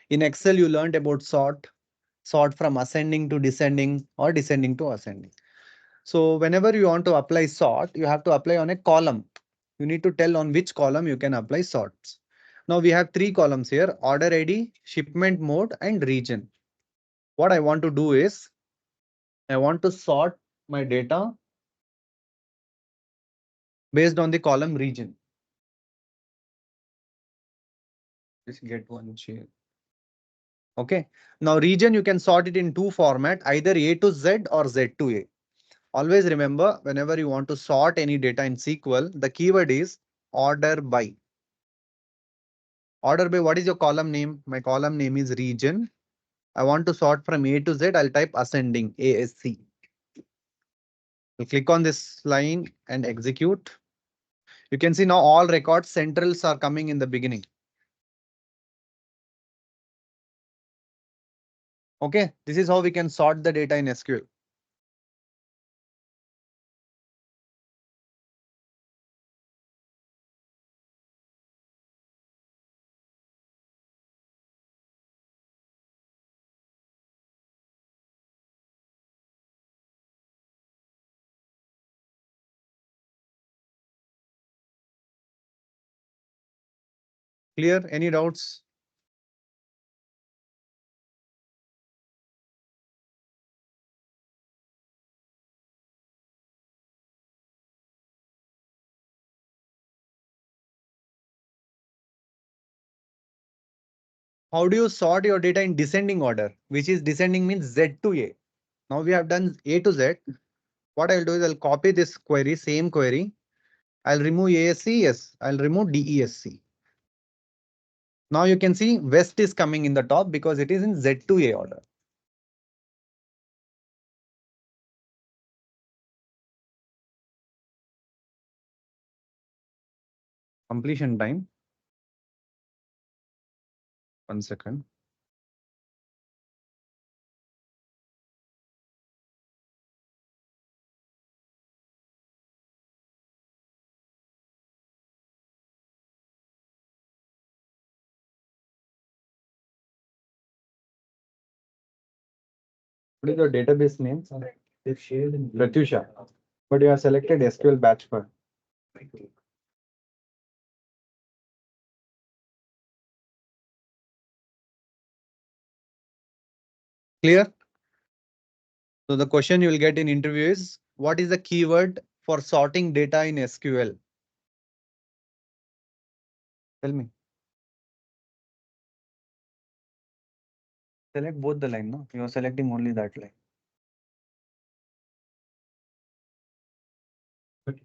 In Excel, you learned about sort from ascending to descending or descending to ascending. So whenever you want to apply sort, you have to apply on a column. You need to tell on which column you can apply sorts. Now we have three columns here: order ID, shipment mode, and region. What I want to do is I want to sort my data based on the column region. Just get one share. Okay. Now region, you can sort it in two format, either A to Z or Z to A. Always remember, whenever you want to sort any data in SQL, the keyword is order by. Order by, what is your column name? My column name is region. I want to sort from A to Z. I'll type ascending, ASC. I'll click on this line and execute. You can see now all records centrals are coming in the beginning. Okay, this is how we can sort the data in SQL. Clear? Any doubts? How do you sort your data in descending order? Which is descending means Z to A. Now we have done A to Z. What I'll do is I'll copy this query, same query. I'll remove ASC, yes. I'll remove DESC. Now you can see West is coming in the top because it is in Z to A order. Completion time. 1 second. What is your database name? They've shared in Pratyusha. But you have selected SQL batch for. Clear? So the question you will get in interview is, what is the keyword for sorting data in SQL? Tell me. Select both the line, no? You are selecting only that line. But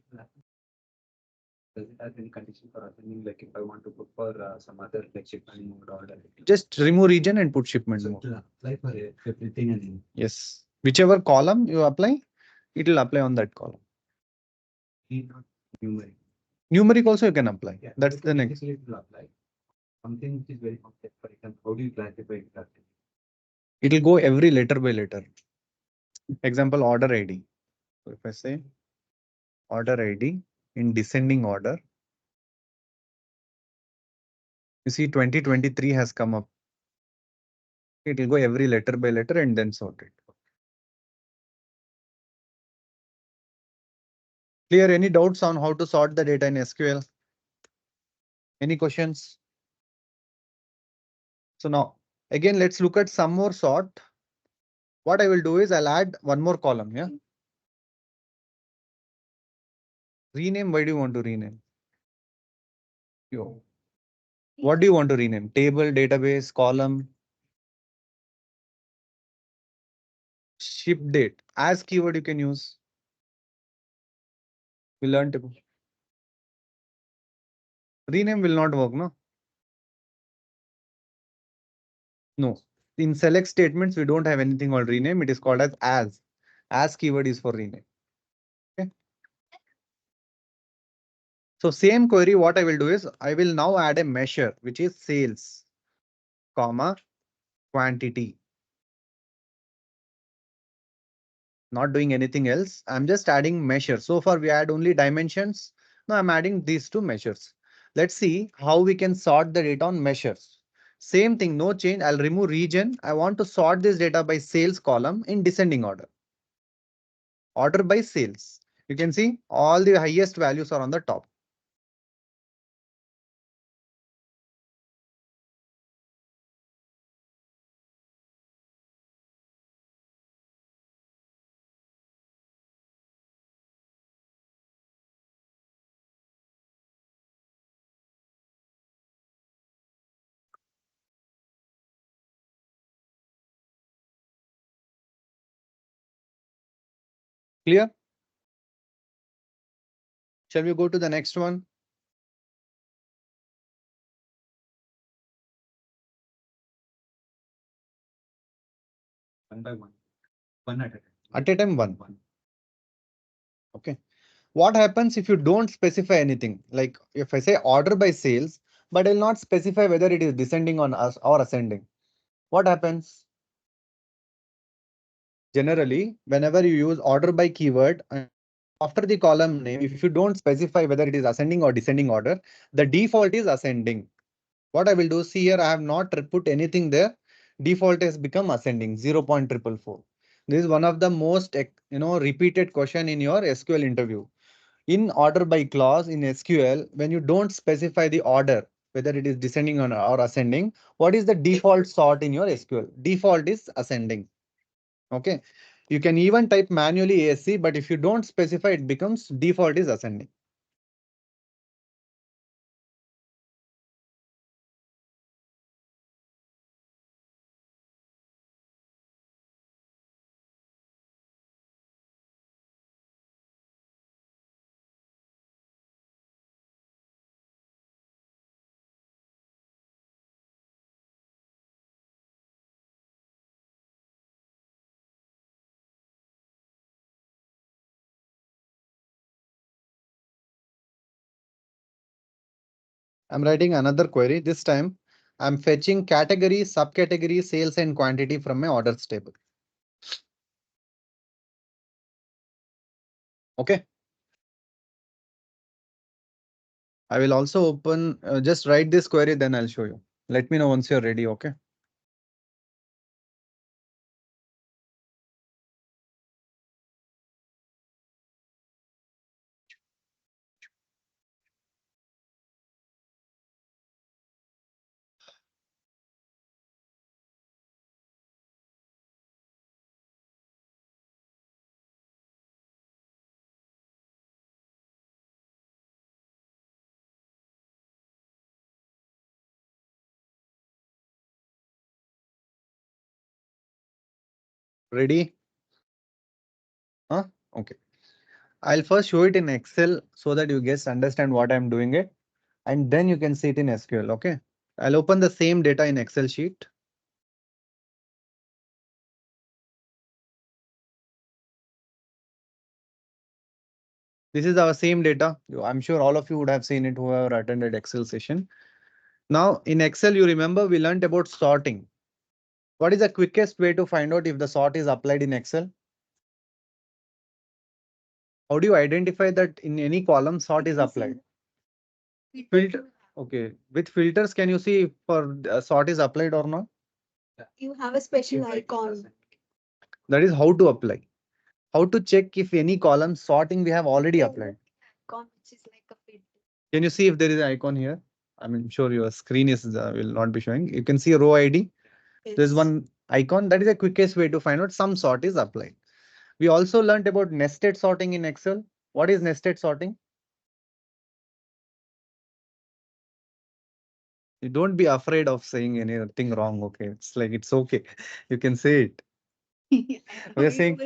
does it have any condition for ascending? Like if I want to put for some other like shipment mode order. Just remove region and put shipment mode. It will apply for everything and yes. Whichever column you apply, it will apply on that column. Not numeric. Numeric also you can apply. Yeah, that's the next. It will apply. Something which is very complex. For example, how do you classify it? It will go every letter by letter. Example, order ID. So if I say order ID in descending order, you see 2023 has come up. It will go every letter by letter and then sort it. Clear? Any doubts on how to sort the data in SQL? Any questions? So now again, let's look at some more sort. What I will do is I'll add one more column. Yeah. Rename. Why do you want to rename? Yo. What do you want to rename? Table, database, column, ship date. As keyword you can use. We learned about. Rename will not work, no? No. In select statements, we don't have anything called rename. It is called as as. As keyword is for rename. Okay. So same query, what I will do is I will now add a measure, which is sales, comma, quantity. Not doing anything else. I'm just adding measure. So far we add only dimensions. Now I'm adding these two measures. Let's see how we can sort the data on measures. Same thing, no change. I'll remove region. I want to sort this data by sales column in descending order. Order by sales. You can see all the highest values are on the top. Clear? Shall we go to the next one? One by one. One at a time. At a time, one. Okay. What happens if you don't specify anything? Like if I say order by sales, but I'll not specify whether it is descending on us or ascending. What happens? Generally, whenever you use order by keyword, and after the column name, if you don't specify whether it is ascending or descending order, the default is ascending. What I will do, see here, I have not put anything there. Default has become ascending, 0.444. This is one of the most, repeated question in your SQL interview. In order by clause in SQL, when you don't specify the order, whether it is descending or ascending, what is the default sort in your SQL? Default is ascending. Okay. You can even type manually ASC, but if you don't specify, it becomes default is ascending. I'm writing another query. This time I'm fetching category, subcategory, sales and quantity from my orders table. Okay. I will also open, just write this query, then I'll show you. Let me know once you're ready. Okay. Ready? Huh? Okay. I'll first show it in Excel so that you guys understand what I'm doing it, and then you can see it in SQL. Okay. I'll open the same data in Excel sheet. This is our same data. I'm sure all of you would have seen it who have attended Excel session. Now in Excel, you remember we learned about sorting. What is the quickest way to find out if the sort is applied in Excel? How do you identify that in any column sort is applied? Filter. Okay. With filters, can you see if for sort is applied or not? You have a special icon. That is how to apply. How to check if any column sorting we have already applied. Icon which is like a filter. Can you see if there is an icon here? I'm sure your screen is will not be showing. You can see a row ID. There's Yes. one icon. That is the quickest way to find out some sort is applied. We also learned about nested sorting in Excel. What is nested sorting? You don't be afraid of saying anything wrong. Okay, it's like it's okay. You can say it. We are saying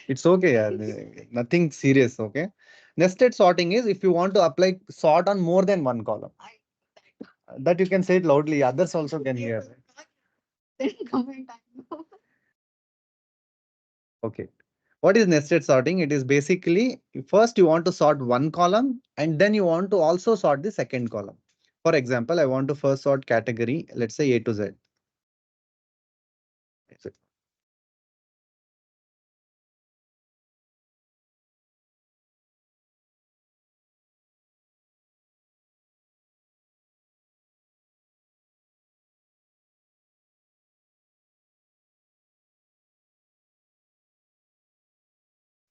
it's okay. Yeah. Nothing serious. Okay. Nested sorting is if you want to apply sort on more than one column. That you can say it loudly. Others also can hear. Okay. What is nested sorting? It is basically first you want to sort one column and then you want to also sort the second column. For example, I want to first sort category, let's say A to Z.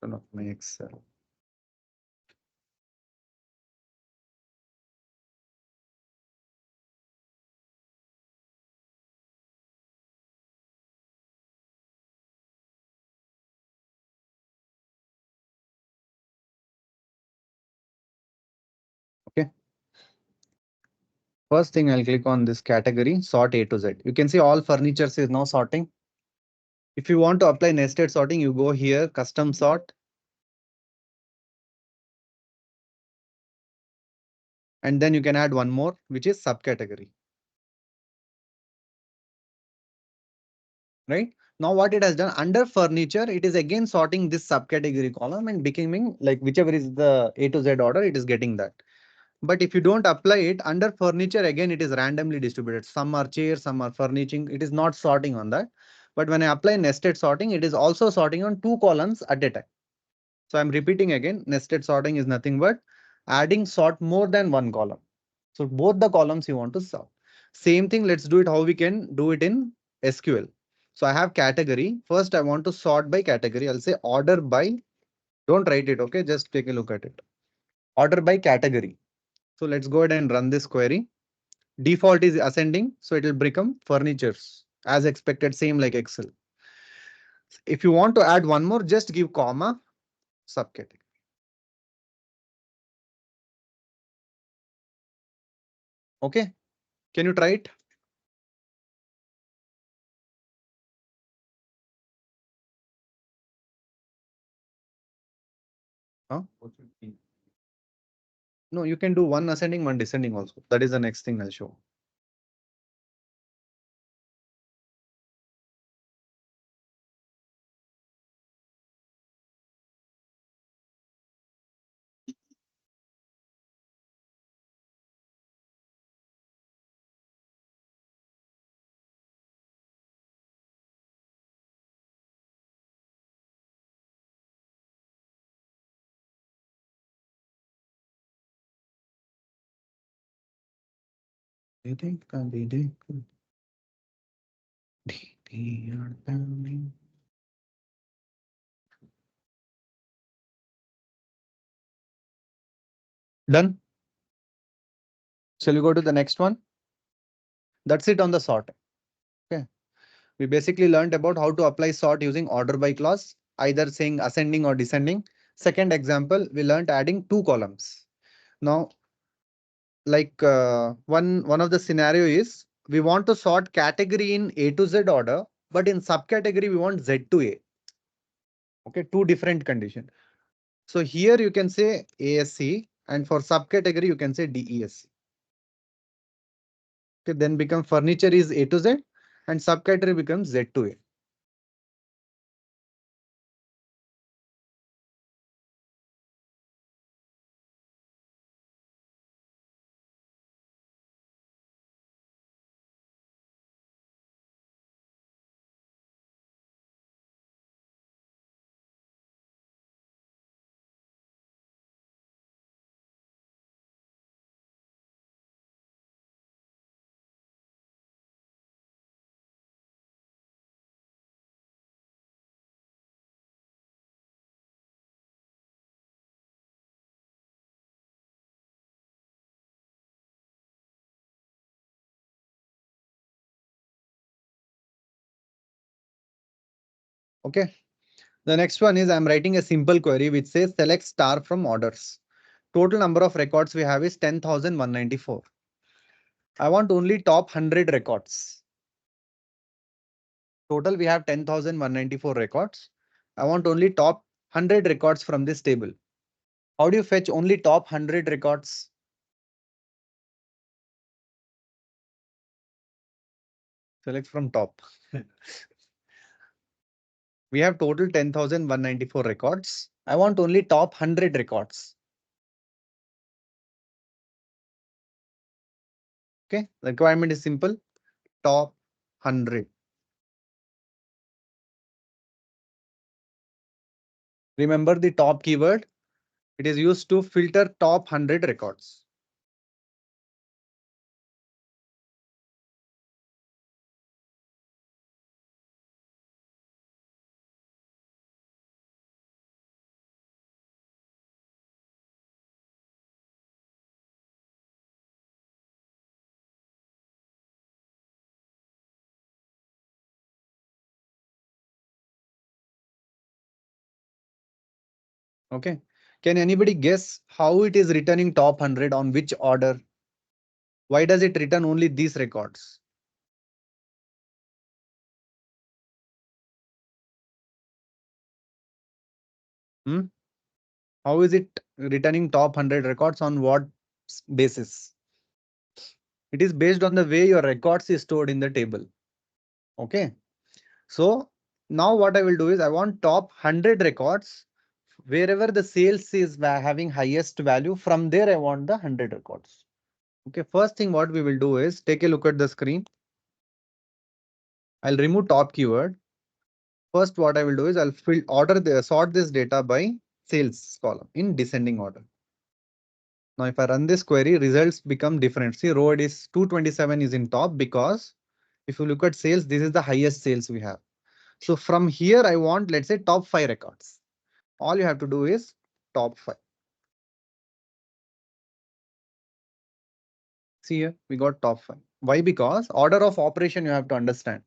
Turn off my Excel. Okay. First thing I'll click on this category, sort A to Z. You can see all furnitures is now sorting. If you want to apply nested sorting, you go here, custom sort. And then you can add one more, which is subcategory. Right? Now what it has done under furniture, it is again sorting this subcategory column and becoming like whichever is the A to Z order, it is getting that. But if you don't apply it under furniture, again, it is randomly distributed. Some are chairs, some are furnishing. It is not sorting on that. But when I apply nested sorting, it is also sorting on two columns at a time. So I'm repeating again, nested sorting is nothing but adding sort more than one column. So both the columns you want to sort. Same thing, let's do it how we can do it in SQL. So I have category. First, I want to sort by category. I'll say order by, don't write it, okay? Just take a look at it. Order by category. So let's go ahead and run this query. Default is ascending, so it will become furnitures as expected, same like Excel. If you want to add one more, just give comma subcategory. Okay, can you try it? Huh? No, you can do one ascending, one descending also. That is the next thing I'll show. Done. Shall we go to the next one? That's it on the sort. Okay. We basically learned about how to apply sort using order by clause, either saying ascending or descending. Second example, we learned adding two columns. Now, like one of the scenario is we want to sort category in A to Z order, but in subcategory we want Z to A. Okay, two different condition. So here you can say ASC, and for subcategory you can say DESC. Okay, then become furniture is A to Z and subcategory becomes Z to A. Okay. The next one is I'm writing a simple query which says select star from orders. Total number of records we have is 10,194. I want only top 100 records. Total we have 10,194 records. I want only top 100 records from this table. How do you fetch only top 100 records? Select from top. We have total 10,194 records. I want only top 100 records. Okay, the requirement is simple. Top 100. Remember the top keyword. It is used to filter top 100 records. Okay. Can anybody guess how it is returning top 100 on which order? Why does it return only these records? Hmm? How is it returning top 100 records on what basis? It is based on the way your records is stored in the table. Okay. So now what I will do is I want top 100 records wherever the sales is having highest value. From there, I want the 100 records. Okay. First thing what we will do is take a look at the screen. I'll remove top keyword. First, what I will do is I'll sort this data by sales column in descending order. Now, if I run this query, results become different. See, row is 227 is in top because if you look at sales, this is the highest sales we have. So from here, I want, let's say, top 5 records. All you have to do is top 5. See here, we got top 5. Why? Because order of operation you have to understand.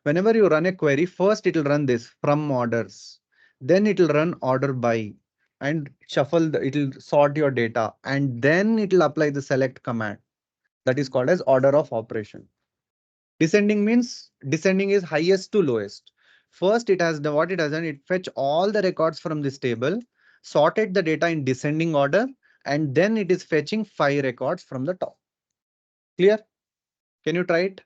Whenever you run a query, first it will run this from orders. Then it will run order by and it will sort your data and then it will apply the select command. That is called as order of operation. Descending means descending is highest to lowest. First, what it has done, it fetch all the records from this table, sorted the data in descending order, and then it is fetching 5 records from the top. Clear? Can you try it?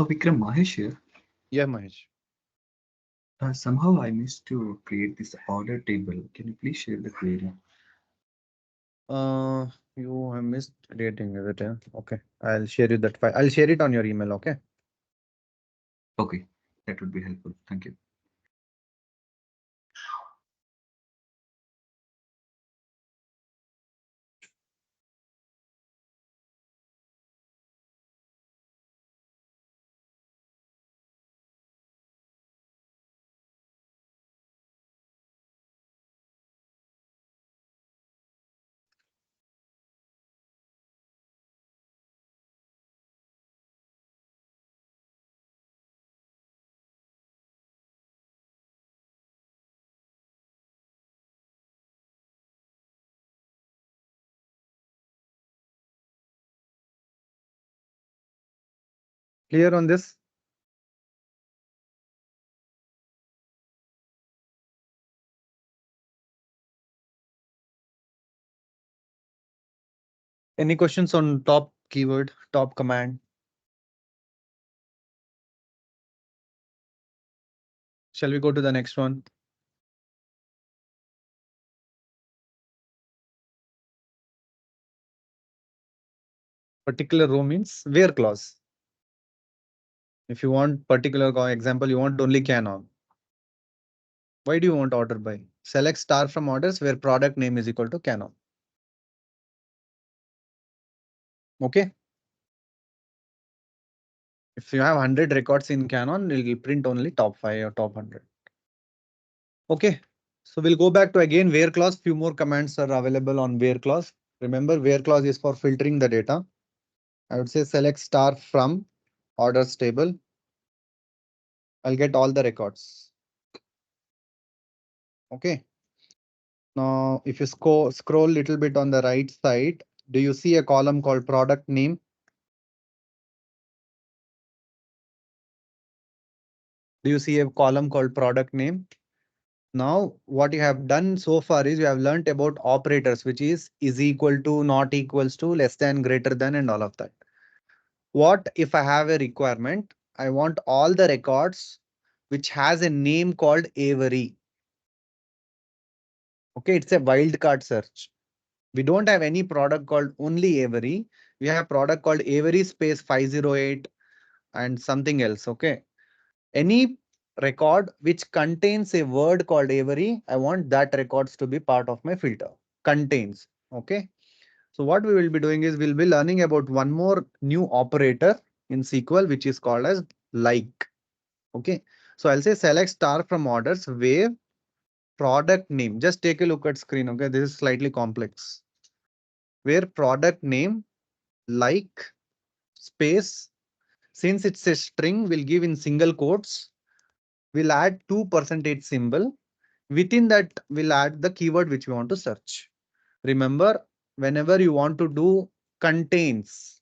Vikram, Mahesh here. Yeah, Mahesh. Somehow I missed to create this order table. Can you please share the query? Uh, you have missed dating, is it? Okay, I'll share you that file. I'll share it on your email. Okay. Okay, that would be helpful. Thank you. Clear on this? Any questions on top keyword, top command? Shall we go to the next one? Particular row means where clause. If you want particular example, you want only canon. Why do you want order by? Select star from orders where product name is equal to canon. Okay. If you have 100 records in canon, it will print only top 5 or top 100. Okay. So we'll go back to again where clause. Few more commands are available on where clause. Remember, where clause is for filtering the data. I would say select star from orders table. I'll get all the records. Okay. Now, if you scroll little bit on the right side, do you see a column called product name? Do you see a column called product name? Now, what you have done so far is you have learned about operators, which is equal to, not equals to, less than, greater than, and all of that. What if I have a requirement? I want all the records which has a name called Avery. Okay, it's a wildcard search. We don't have any product called only Avery. We have product called Avery space 508 and something else. Okay. Any record which contains a word called Avery, I want that records to be part of my filter. Contains. Okay. So what we will be doing is we'll be learning about one more new operator in SQL, which is called as like. Okay. So I'll say select star from orders where product name. Just take a look at screen. Okay. This is slightly complex. Where product name like space, since it's a string, we'll give in single quotes. We'll add 2% symbol. Within that, we'll add the keyword which we want to search. Remember, whenever you want to do contains,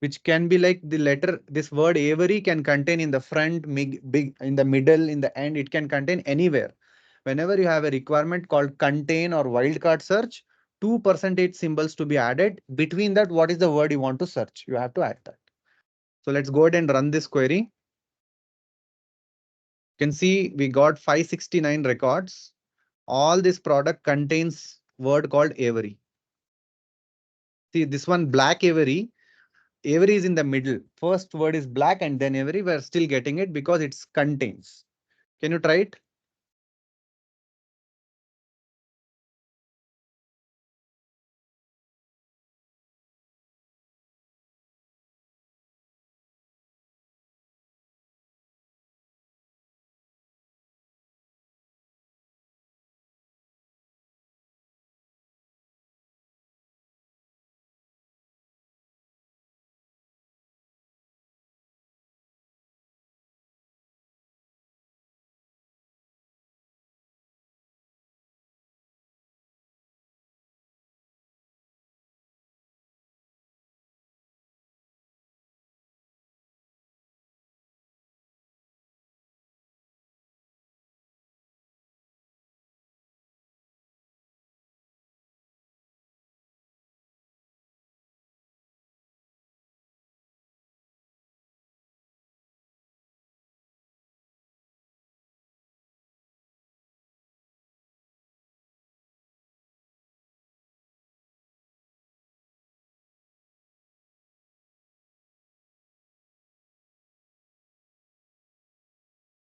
which can be like the letter, this word Avery can contain in the front, big, in the middle, in the end, it can contain anywhere. Whenever you have a requirement called contain or wildcard search, 2% symbols to be added. Between that, what is the word you want to search? You have to add that. So let's go ahead and run this query. You can see we got 569 records. All this product contains word called Avery. See this one black Avery. Avery is in the middle. First word is black and then Avery. We're still getting it because it's contains. Can you try it?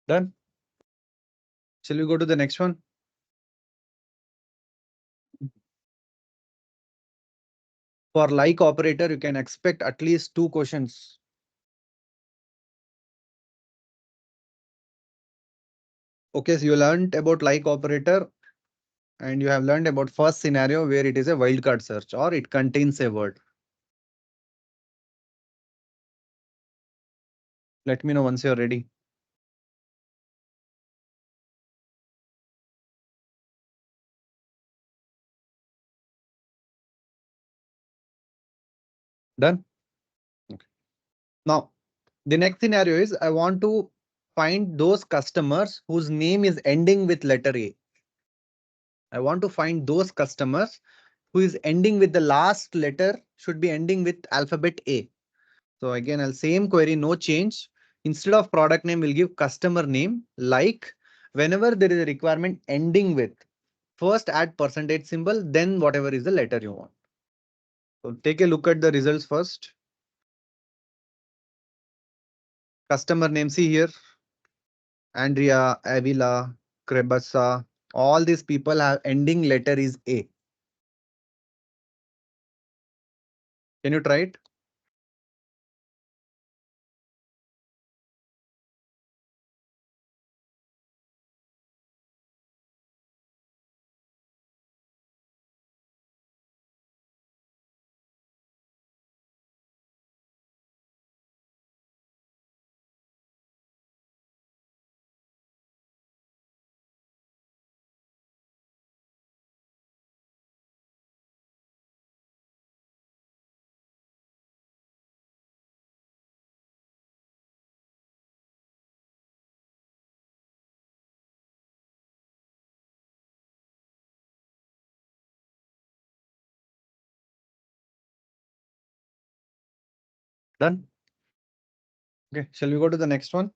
Done. Shall we go to the next one? For like operator, you can expect at least 2 questions. Okay, so you learned about like operator and you have learned about first scenario where it is a wildcard search or it contains a word. Let me know once you're ready. Done. Okay. Now, the next scenario is I want to find those customers whose name is ending with letter A. I want to find those customers who is ending with the last letter should be ending with alphabet A. So again, I'll same query, no change. Instead of product name, we'll give customer name like whenever there is a requirement ending with, first add percentage symbol, then whatever is the letter you want. So take a look at the results first. Customer name, see here, Andrea, Avila, Krebasa, all these people have ending letter is A. Can you try it? Done. Okay, shall we go to the next one?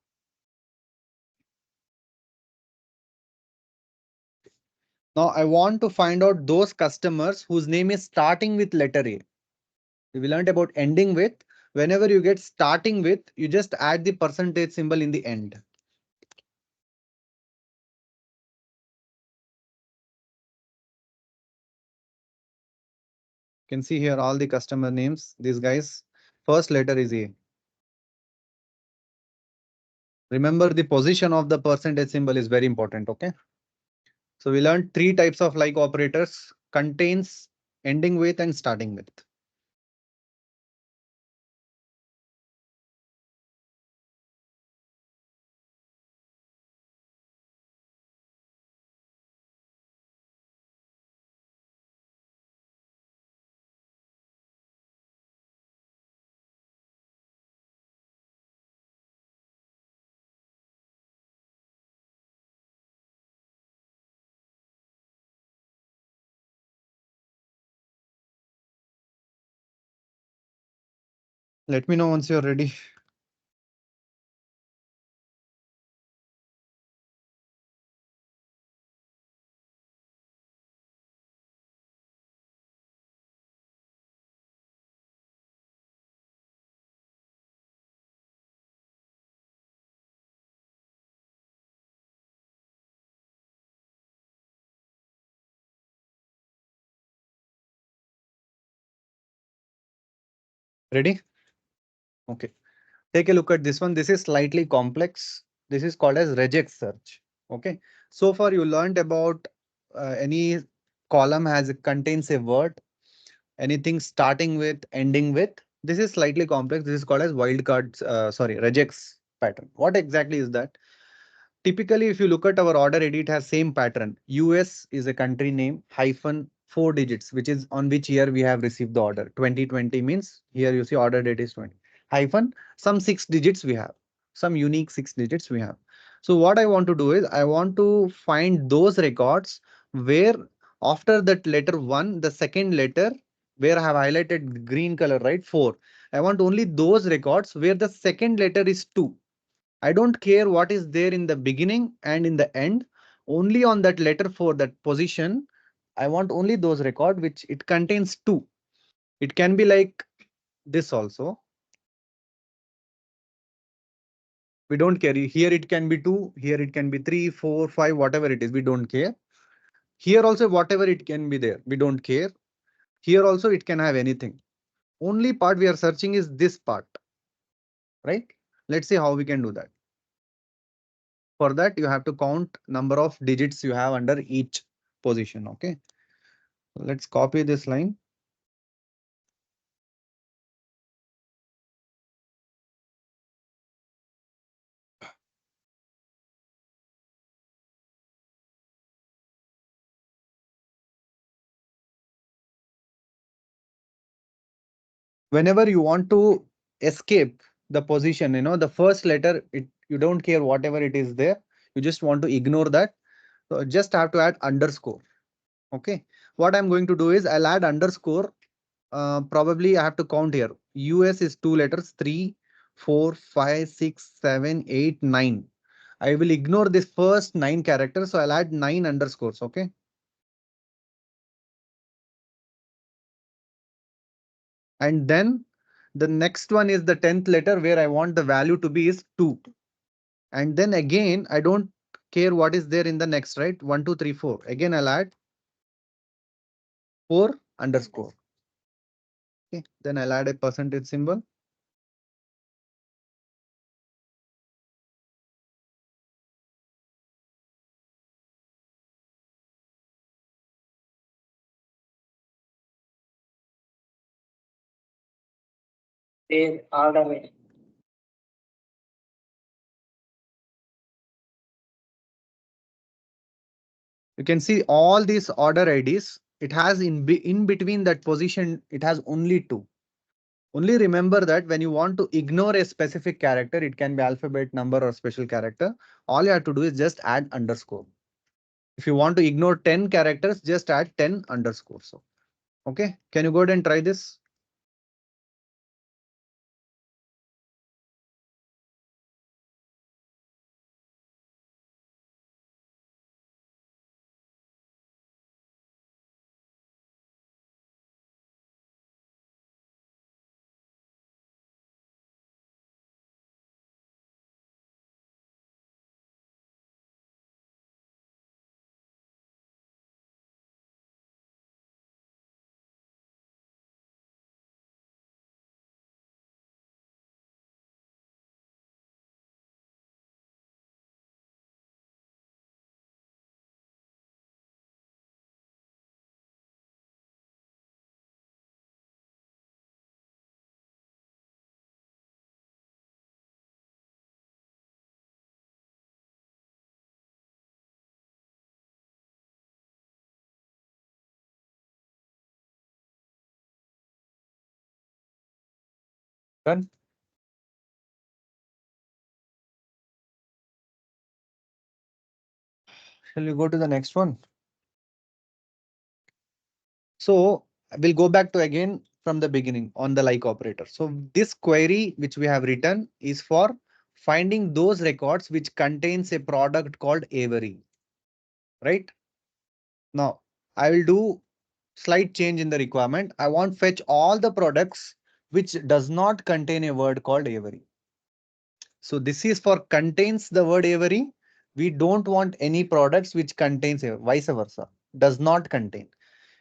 Now I want to find out those customers whose name is starting with letter A. We learned about ending with. Whenever you get starting with, you just add the percentage symbol in the end. can see here all the customer names. These guys, first letter is A. Remember the position of the percentage symbol is very important. Okay. So we learned three types of like operators: contains, ending with, and starting with. Let me know once you're ready. Ready? Okay. Take a look at this one. This is slightly complex. This is called as regex search. Okay. So far you learned about any column has contains a word, anything starting with, ending with. This is slightly complex. This is called as wildcard, sorry, regex pattern. What exactly is that? Typically, if you look at our order ID, it has same pattern. US is a country name hyphen 4 digits, which is on which year we have received the order. 2020 means here you see order date is 20 hyphen some 6 digits we have, some unique 6 digits we have. So what I want to do is I want to find those records where after that letter one, the second letter where I have highlighted green color, right? 4. I want only those records where the second letter is 2. I don't care what is there in the beginning and in the end. Only on that letter for that position, I want only those record which it contains 2. It can be like this also. We don't care. Here it can be 2. Here it can be 3, 4, 5, whatever it is. We don't care. Here also whatever it can be there. We don't care. Here also it can have anything. Only part we are searching is this part, right? Let's see how we can do that. For that, you have to count number of digits you have under each position. Okay. Let's copy this line. Whenever you want to escape the position, the first letter, you don't care whatever it is there. You just want to ignore that. So just have to add underscore. Okay. What I'm going to do is I'll add underscore. Probably I have to count here. US is 2 letters, 3, 4, 5, 6, 7, 8, 9. I will ignore this first 9 characters. So I'll add 9 underscores. Okay. And then the next one is the 10th letter where I want the value to be is 2. And then again, I don't care what is there in the next, right? 1, 2, 3, 4. Again, I'll add 4 underscore. Okay. Then I'll add a percentage symbol. Order. You can see all these order IDs. It has in between that position, it has only 2. Only remember that when you want to ignore a specific character, it can be alphabet, number, or special character. All you have to do is just add underscore. If you want to ignore 10 characters, just add 10 underscores. Okay. Can you go ahead and try this? Done. Shall we go to the next one? So we'll go back to again from the beginning on the like operator. So this query which we have written is for finding those records which contains a product called Avery, right? Now I will do slight change in the requirement. I want fetch all the products which does not contain a word called Avery. So this is for contains the word Avery. We don't want any products which contains a vice versa, does not contain.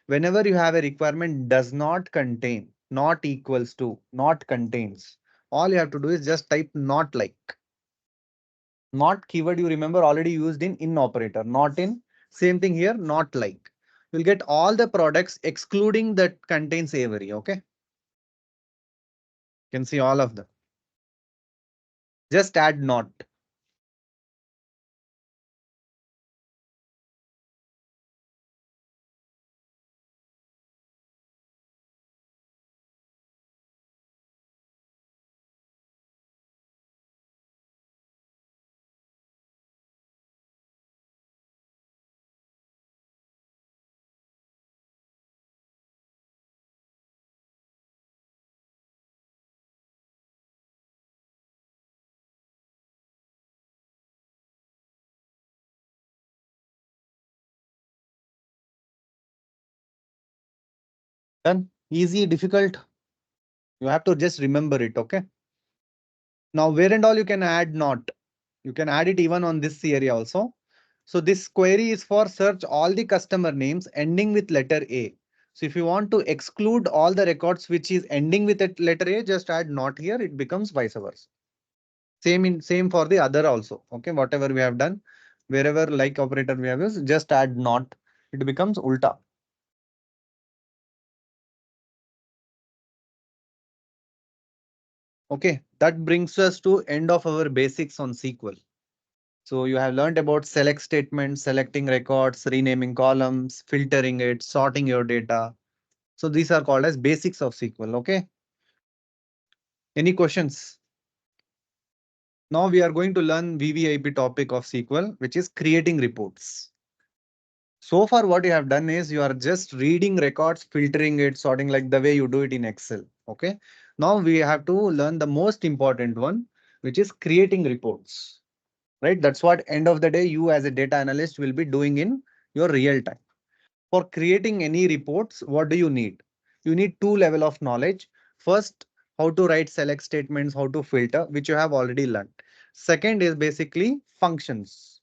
Whenever you have a requirement does not contain, not equals to, not contains, all you have to do is just type not like. Not keyword you remember already used in operator, not in. Same thing here, not like. You'll get all the products excluding that contains Avery. Okay. You can see all of them. Just add not. Done. Easy, difficult. You have to just remember it. Okay. Now where and all you can add not. You can add it even on this area also. So this query is for search all the customer names ending with letter A. So if you want to exclude all the records which is ending with that letter A, just add not here. It becomes vice versa. Same for the other also. Okay, whatever we have done, wherever like operator we have used, just add not. It becomes ulta. Okay, that brings us to end of our basics on SQL. So you have learned about select statements, selecting records, renaming columns, filtering it, sorting your data. So these are called as basics of SQL. Okay. Any questions? Now we are going to learn VVIP topic of SQL, which is creating reports. So far, what you have done is you are just reading records, filtering it, sorting like the way you do it in Excel. Okay. Now we have to learn the most important one, which is creating reports. Right. That's what end of the day you as a data analyst will be doing in your real time. For creating any reports, what do you need? You need two level of knowledge. First, how to write select statements, how to filter, which you have already learned. Second is basically functions.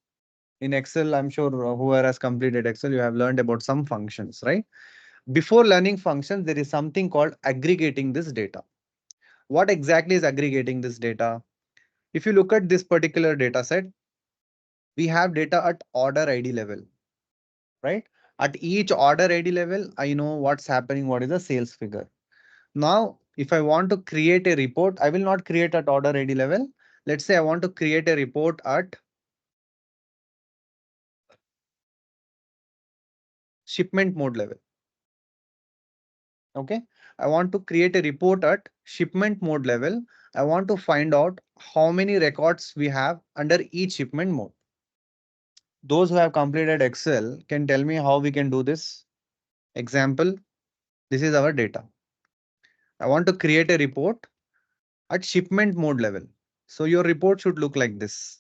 In Excel, I'm sure whoever has completed Excel, you have learned about some functions, right? Before learning functions, there is something called aggregating this data. What exactly is aggregating this data? If you look at this particular data set, we have data at order ID level, right? At each order ID level, I know what's happening, what is the sales figure. Now, if I want to create a report, I will not create at order ID level. Let's say I want to create a report at shipment mode level. Okay. I want to create a report at shipment mode level. I want to find out how many records we have under each shipment mode. Those who have completed Excel can tell me how we can do this. Example, this is our data. I want to create a report at shipment mode level. So your report should look like this.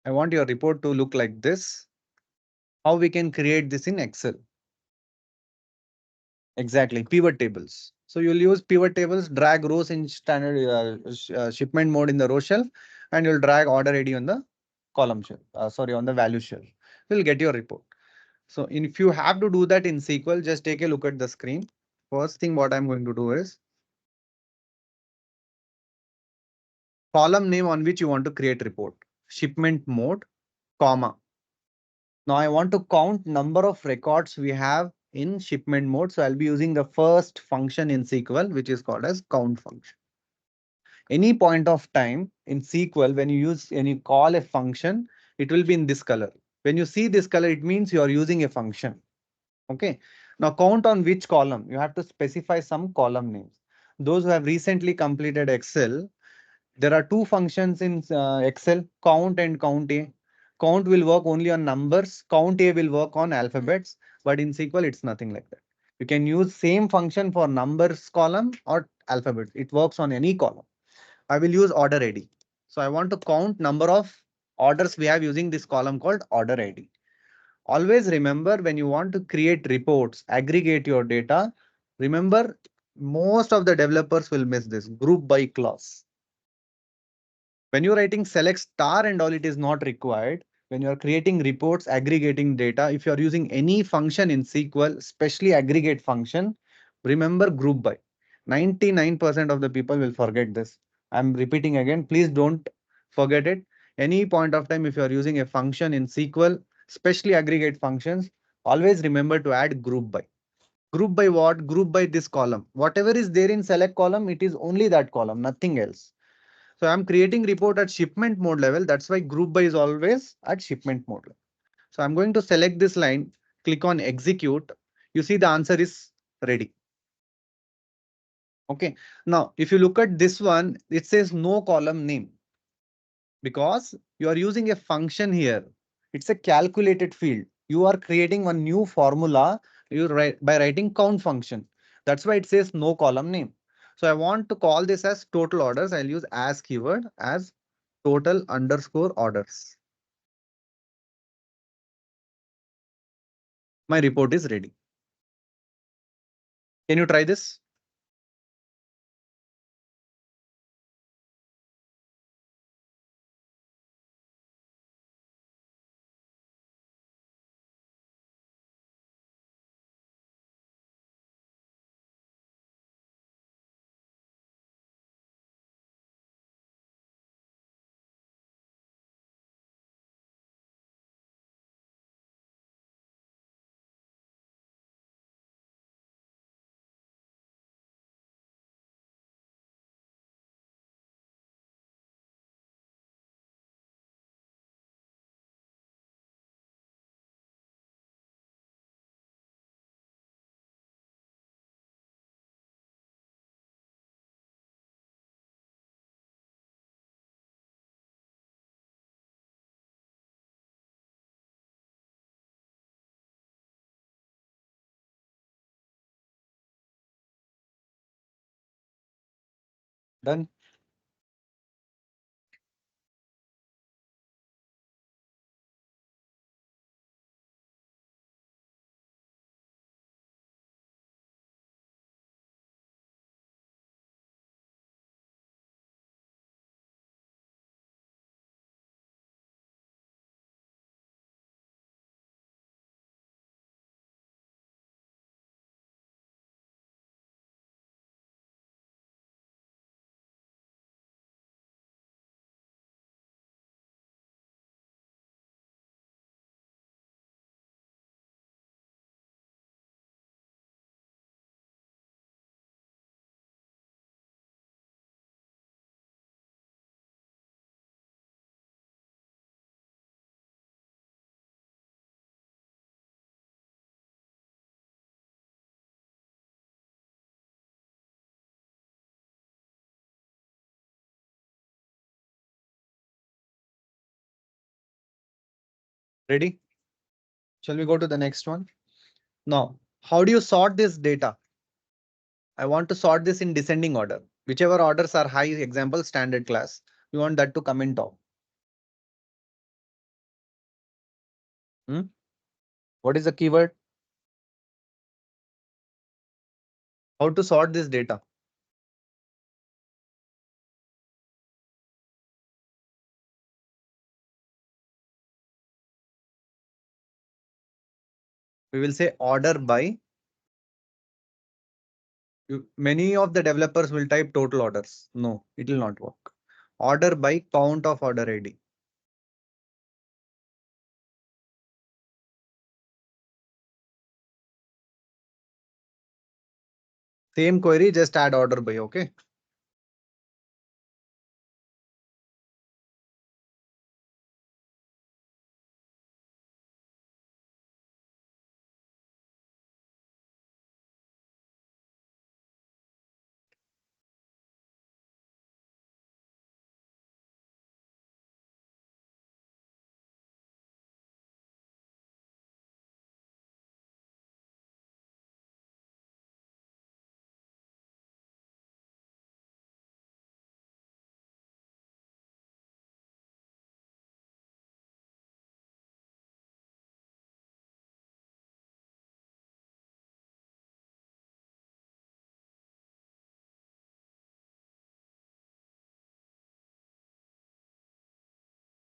I want your report to look like this. How we can create this in Excel? Exactly, pivot tables. So you'll use pivot tables, drag rows in standard shipment mode in the row shelf, and you'll drag order ID on the column shelf. Sorry, on the value shelf. You'll get your report. So if you have to do that in SQL, just take a look at the screen. First thing what I'm going to do is column name on which you want to create report. Shipment mode, comma. Now I want to count number of records we have in shipment mode. So I'll be using the first function in SQL, which is called as count function. Any point of time in SQL, when you call a function, it will be in this color. When you see this color, it means you are using a function. Okay. Now count on which column. You have to specify some column names. Those who have recently completed Excel, there are two functions in Excel, count and count A. Count will work only on numbers. Count A will work on alphabets. But in SQL, it's nothing like that. You can use same function for numbers column or alphabets. It works on any column. I will use order ID. So I want to count number of orders we have using this column called order ID. Always remember, when you want to create reports, aggregate your data, remember, most of the developers will miss this group by clause. When you're writing select star and all, it is not required. When you're creating reports, aggregating data, if you're using any function in SQL, especially aggregate function, remember group by. 99% of the people will forget this. I'm repeating again, please don't forget it. Any point of time, if you're using a function in SQL, especially aggregate functions, always remember to add group by. Group by what? Group by this column. Whatever is there in select column, it is only that column, nothing else. So I'm creating report at shipment mode level. That's why group by is always at shipment mode level. So I'm going to select this line, click on execute. You see the answer is ready. Okay. Now, if you look at this one, it says no column name because you are using a function here. It's a calculated field. You are creating one new formula by writing count function. That's why it says no column name. So I want to call this as total orders. I'll use as keyword as total underscore orders. My report is ready. Can you try this? Done. Ready? Shall we go to the next one? Now, how do you sort this data? I want to sort this in descending order. Whichever orders are high, example standard class, you want that to come in top. Hmm? What is the keyword? How to sort this data? We will say order by. Many of the developers will type total orders. No, it will not work. Order by count of order ID. Same query, just add order by, okay?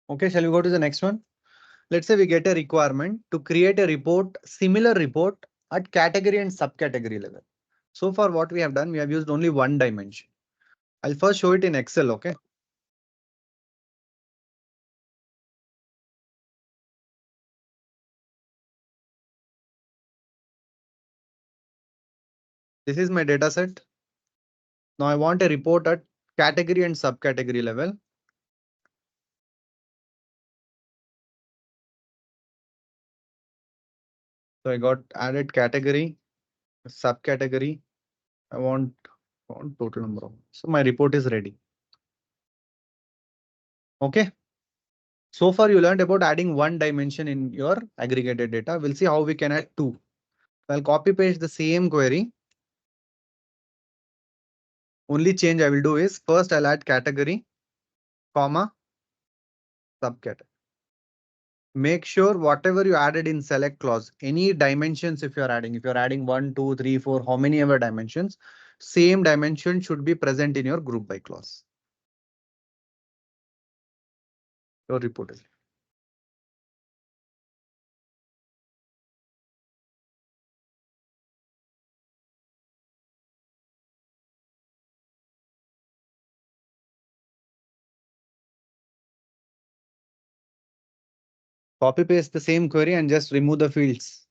Okay, shall we go to the next one? Let's say we get a requirement to create a report, similar report at category and subcategory level. So far, what we have done, we have used only one dimension. I'll first show it in Excel, okay? This is my data set. Now I want a report at category and subcategory level. So I got added category, subcategory. I want total number of. So my report is ready. Okay. So far you learned about adding one dimension in your aggregated data. We'll see how we can add two. I'll copy paste the same query. Only change I will do is first I'll add category, comma, subcategory. Make sure whatever you added in select clause, any dimensions if you're adding 1, 2, 3, 4, how many ever dimensions, same dimension should be present in your group by clause. Your report is. Copy paste the same query and just remove the fields.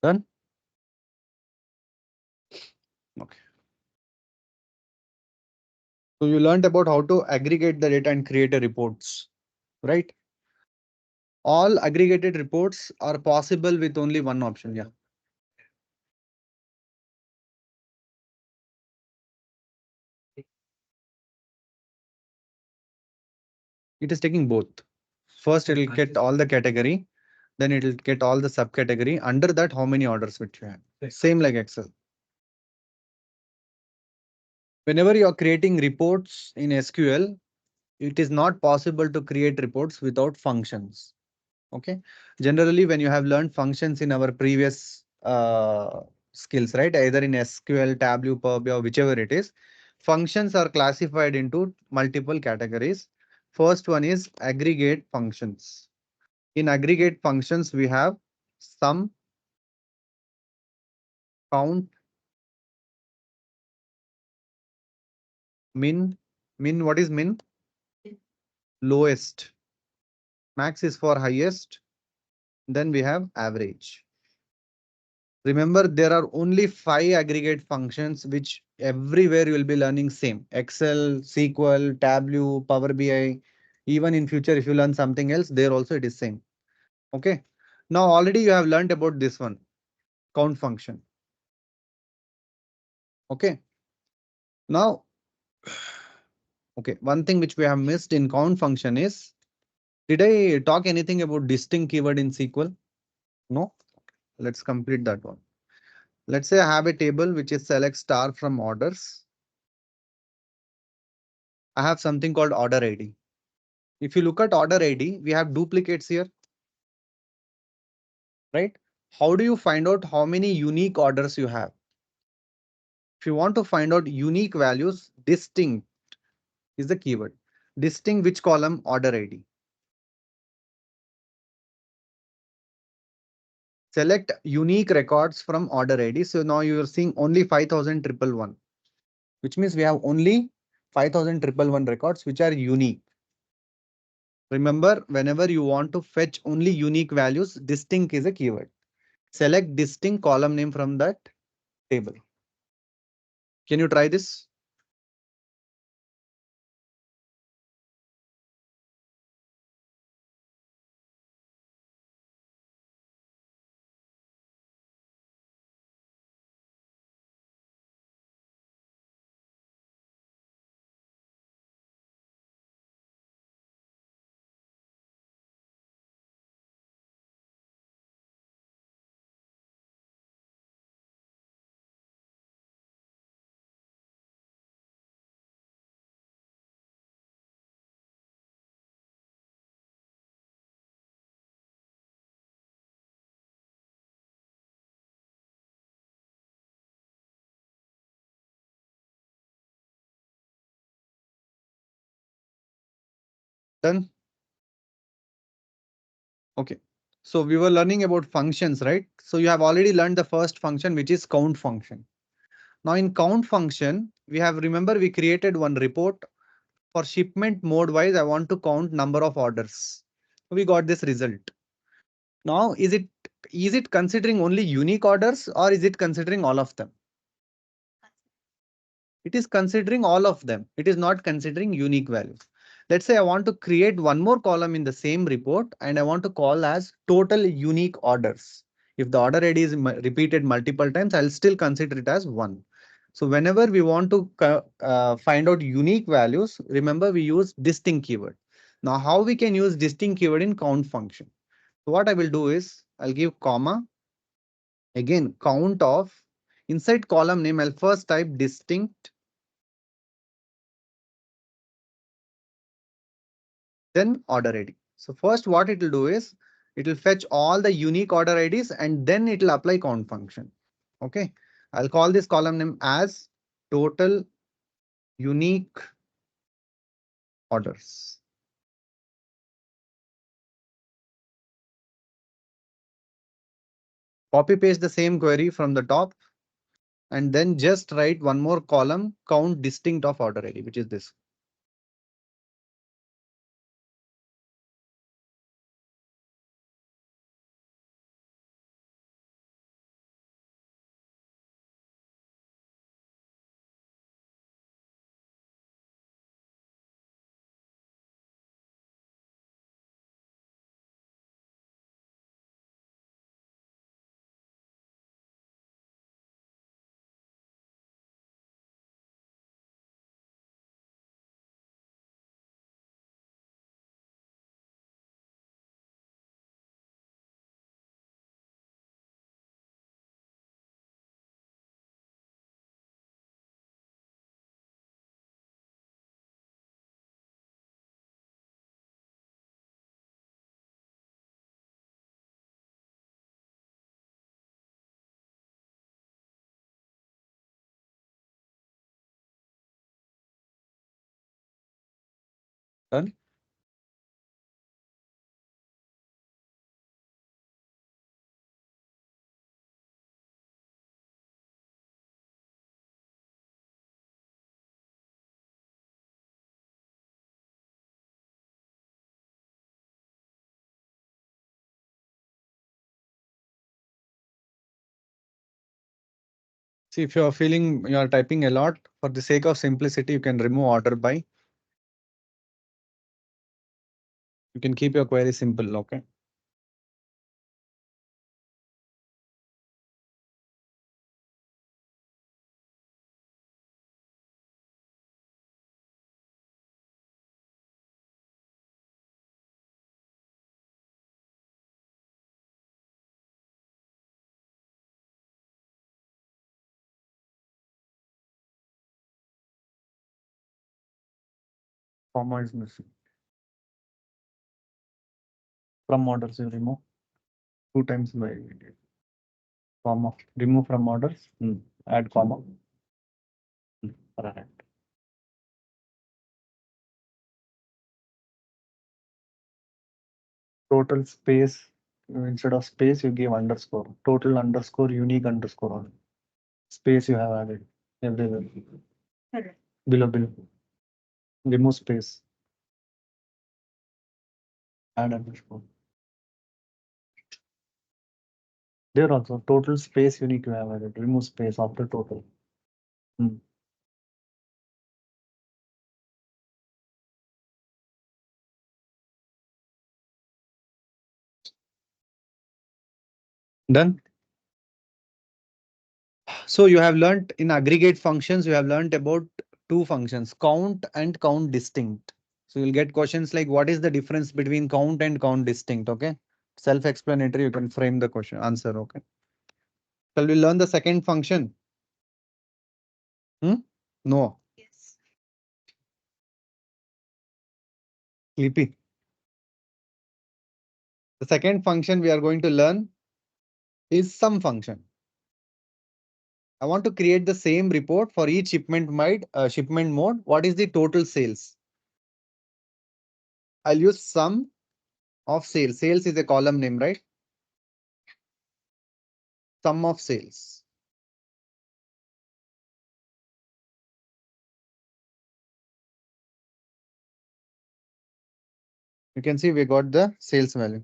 Done. Okay. So you learned about how to aggregate the data and create a reports, right? All aggregated reports are possible with only one option. Yeah. It is taking both. First, it will get all the category, then it will get all the subcategory. Under that, how many orders which you have. Same like Excel. Whenever you are creating reports in SQL, it is not possible to create reports without functions. Okay. Generally, when you have learned functions in our previous skills, right? Either in SQL, Tableau, Power BI, or whichever it is, functions are classified into multiple categories. First one is aggregate functions. In aggregate functions, we have sum, count, min. Min, what is min? Lowest. Max is for highest. Then we have average. Remember, there are only 5 aggregate functions which everywhere you will be learning same. Excel, SQL, Tableau, Power BI. Even in future, if you learn something else, there also it is same. Okay. Now already you have learned about this one, count function. Okay. Now, okay, one thing which we have missed in count function is, did I talk anything about distinct keyword in SQL? No. Let's complete that one. Let's say I have a table which is select star from orders. I have something called order ID. If you look at order ID, we have duplicates here, right? How do you find out how many unique orders you have? If you want to find out unique values, distinct is the keyword. Distinct which column? Order ID. Select unique records from order ID. So now you are seeing only 5,111, which means we have only 5,111 records which are unique. Remember, whenever you want to fetch only unique values, distinct is a keyword. Select distinct column name from that table. Can you try this? Done. Okay. So we were learning about functions, right? So you have already learned the first function, which is count function. Now in count function, we have, remember, we created one report for shipment mode wise. I want to count number of orders. We got this result. Now, is it considering only unique orders or is it considering all of them? It is considering all of them. It is not considering unique values. Let's say I want to create one more column in the same report and I want to call as total unique orders. If the order ID is repeated multiple times, I'll still consider it as one. So whenever we want to find out unique values, remember we use distinct keyword. Now how we can use distinct keyword in count function? So what I will do is I'll give comma, again count of, inside column name I'll first type distinct, then order ID. So first what it will do is it will fetch all the unique order IDs and then it will apply count function. Okay. I'll call this column name as total unique orders. Copy paste the same query from the top and then just write one more column, count distinct of order ID, which is this. Done. See, if you are feeling you are typing a lot, for the sake of simplicity, you can remove order by. You can keep your query simple. Okay. Comma is missing. From orders you remove 2 times by comma. Remove from orders. Add comma. Right. Total space, instead of space, you give underscore. Total underscore, unique underscore on space you have added everywhere. Correct. Below. Remove space. Add underscore. There also total space unique you have added. Remove space after total. Hmm. Done. So you have learnt in aggregate functions, you have learnt about two functions, count and count distinct. So you'll get questions like what is the difference between count and count distinct? Okay. Self-explanatory, you can frame the question answer. Okay. Shall we learn the second function? Hmm? No. Yes. Sleepy. The second function we are going to learn is sum function. I want to create the same report for each shipment mode. What is the total sales? I'll use sum of sales. Sales is a column name, right? Sum of sales. You can see we got the sales value.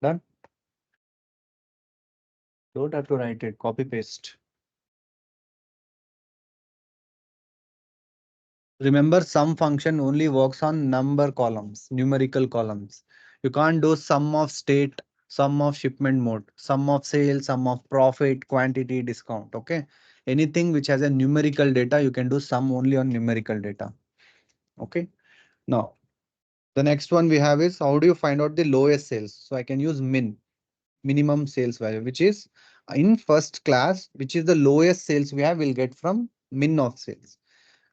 Done. Don't have to write it. Copy paste. Remember, sum function only works on number columns, numerical columns. You can't do sum of state, sum of shipment mode, sum of sales, sum of profit, quantity, discount. Okay. Anything which has a numerical data, you can do sum only on numerical data. Okay. Now, the next one we have is how do you find out the lowest sales? So I can use minimum sales value, which is in first class, which is the lowest sales we have, we'll get from min of sales.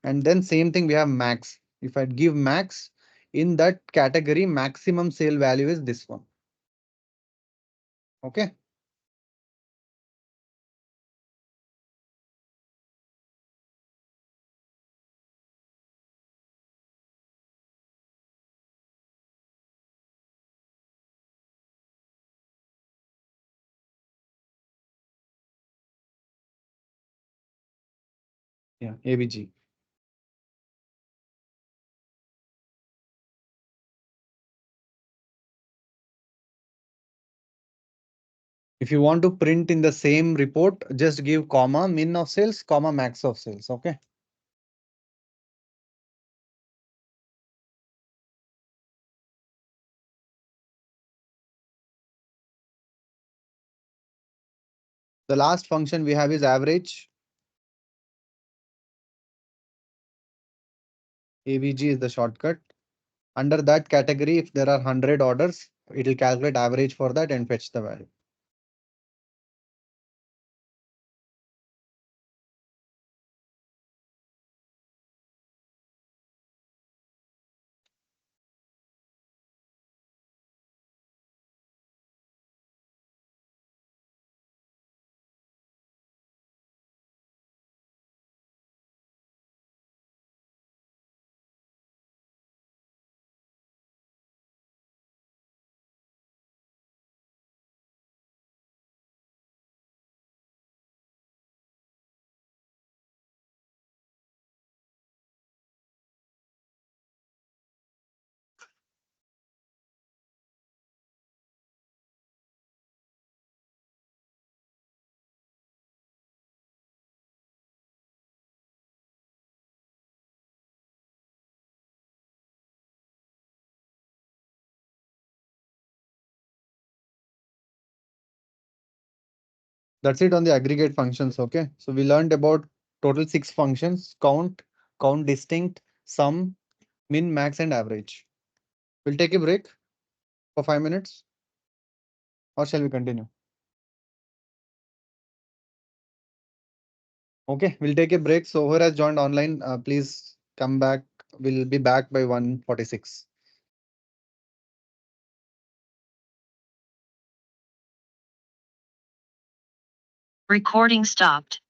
And then same thing we have max. If I give max in that category, maximum sale value is this one. Okay. Yeah. ABG. If you want to print in the same report, just give comma min of sales, comma max of sales. Okay. The last function we have is average. AVG is the shortcut. Under that category, if there are 100 orders, it will calculate average for that and fetch the value. That's it on the aggregate functions. Okay. So we learned about total 6 functions: count, count distinct, sum, min, max, and average. We'll take a break for 5 minutes, or shall we continue? Okay, we'll take a break. So whoever has joined online, please come back. We'll be back by 1:46. Recording stopped.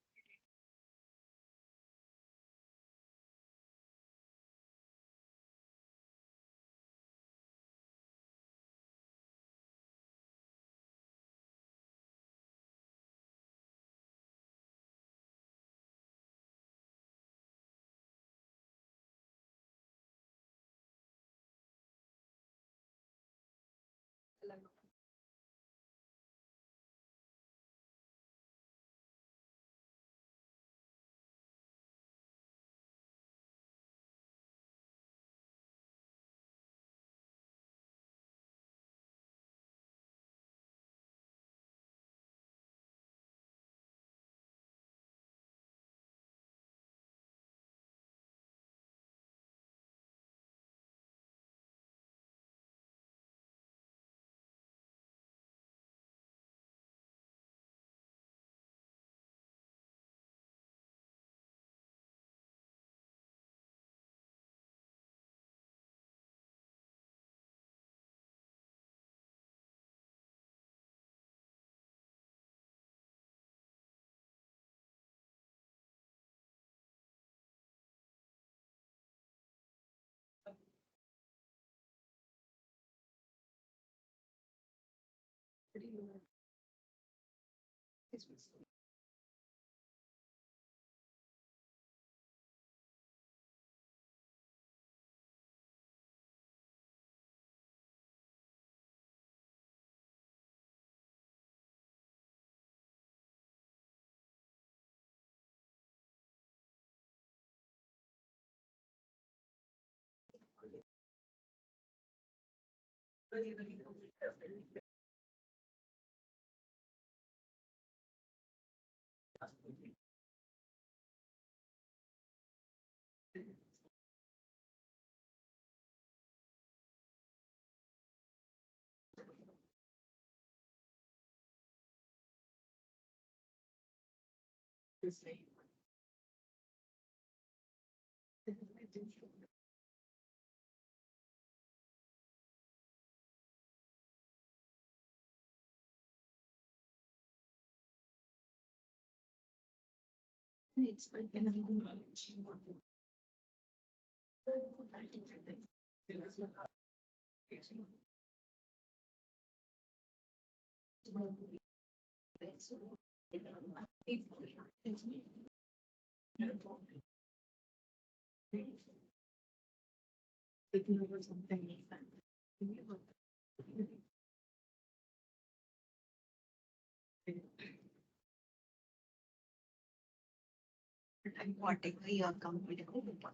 Whatever you are comfortable with.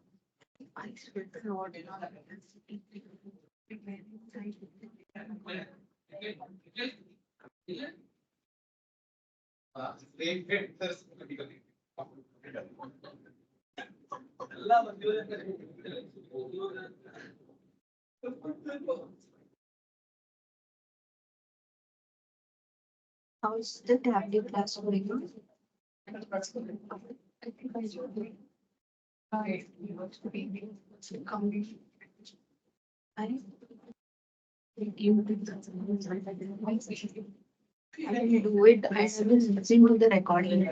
I should not How is the tablet class going on? I think I should be. I you I will do it. I will listen to the recording.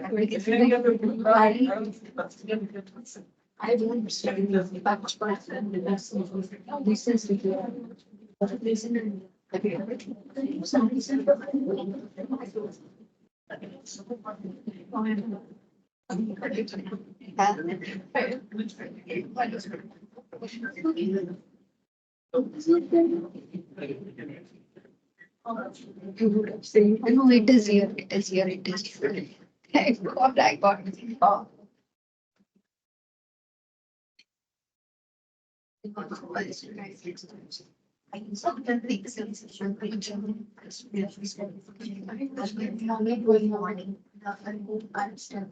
I don't study the batch person. This is listen. You would have said, no, it is here, it is here, it is here. I got it. Oh. I sometimes think morning. I hope I understand.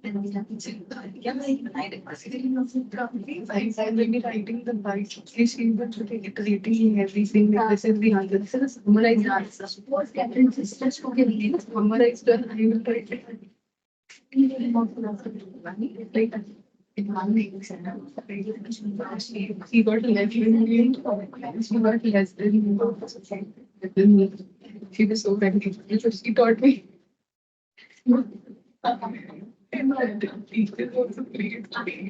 And we have to yeah, I did probably I will be writing the bite. She will be reading everything. This is the answer. This is a summarized answer. Suppose Captain is just to give me summarized, I will write it. Like in one week, he got less than she got less than me. She was so friendly. She taught me. And my teacher was great.